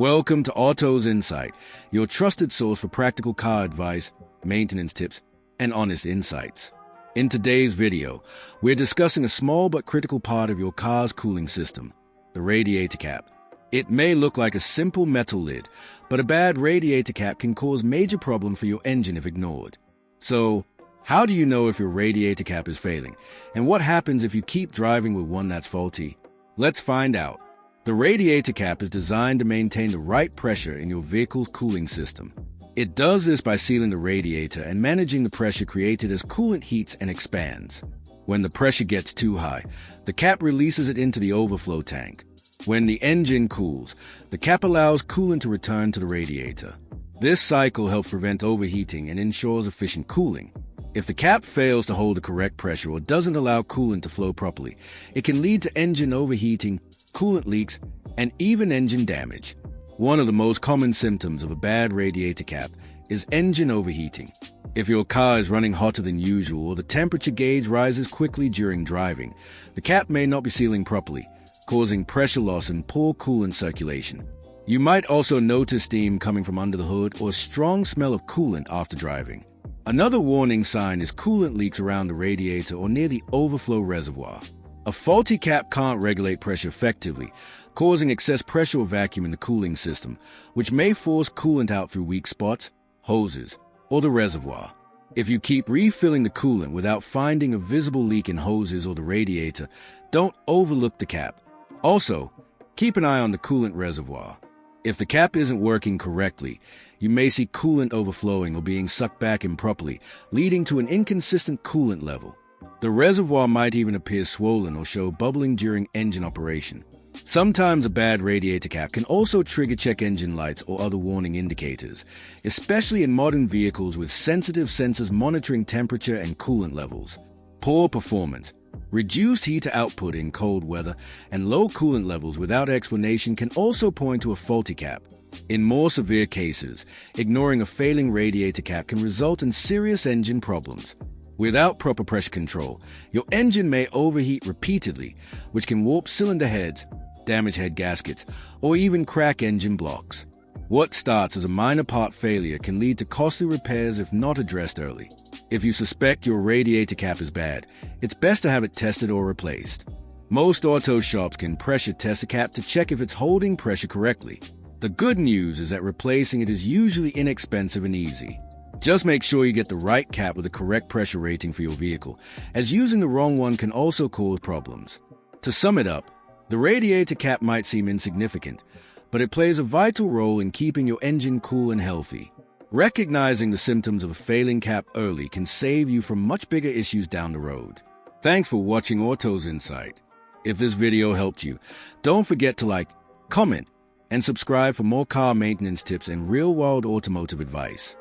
Welcome to Auto's Insight, your trusted source for practical car advice, maintenance tips, and honest insights. In today's video, we're discussing a small but critical part of your car's cooling system, the radiator cap. It may look like a simple metal lid, but a bad radiator cap can cause major problems for your engine if ignored. So, how do you know if your radiator cap is failing? And what happens if you keep driving with one that's faulty? Let's find out. The radiator cap is designed to maintain the right pressure in your vehicle's cooling system. It does this by sealing the radiator and managing the pressure created as coolant heats and expands. When the pressure gets too high, the cap releases it into the overflow tank. When the engine cools, the cap allows coolant to return to the radiator. This cycle helps prevent overheating and ensures efficient cooling. If the cap fails to hold the correct pressure or doesn't allow coolant to flow properly, it can lead to engine overheating, coolant leaks, and even engine damage. One of the most common symptoms of a bad radiator cap is engine overheating. If your car is running hotter than usual or the temperature gauge rises quickly during driving, the cap may not be sealing properly, causing pressure loss and poor coolant circulation. You might also notice steam coming from under the hood or a strong smell of coolant after driving. Another warning sign is coolant leaks around the radiator or near the overflow reservoir. A faulty cap can't regulate pressure effectively, causing excess pressure or vacuum in the cooling system, which may force coolant out through weak spots, hoses, or the reservoir. If you keep refilling the coolant without finding a visible leak in hoses or the radiator, don't overlook the cap. Also, keep an eye on the coolant reservoir. If the cap isn't working correctly, you may see coolant overflowing or being sucked back improperly, leading to an inconsistent coolant level. The reservoir might even appear swollen or show bubbling during engine operation. Sometimes a bad radiator cap can also trigger check engine lights or other warning indicators, especially in modern vehicles with sensitive sensors monitoring temperature and coolant levels. Poor performance, reduced heater output in cold weather, and low coolant levels without explanation can also point to a faulty cap. In more severe cases, ignoring a failing radiator cap can result in serious engine problems. Without proper pressure control, your engine may overheat repeatedly, which can warp cylinder heads, damage head gaskets, or even crack engine blocks. What starts as a minor part failure can lead to costly repairs if not addressed early. If you suspect your radiator cap is bad, it's best to have it tested or replaced. Most auto shops can pressure test the cap to check if it's holding pressure correctly. The good news is that replacing it is usually inexpensive and easy. Just make sure you get the right cap with the correct pressure rating for your vehicle, as using the wrong one can also cause problems. To sum it up, the radiator cap might seem insignificant, but it plays a vital role in keeping your engine cool and healthy. Recognizing the symptoms of a failing cap early can save you from much bigger issues down the road. Thanks for watching Auto's Insight. If this video helped you, don't forget to like, comment, and subscribe for more car maintenance tips and real-world automotive advice.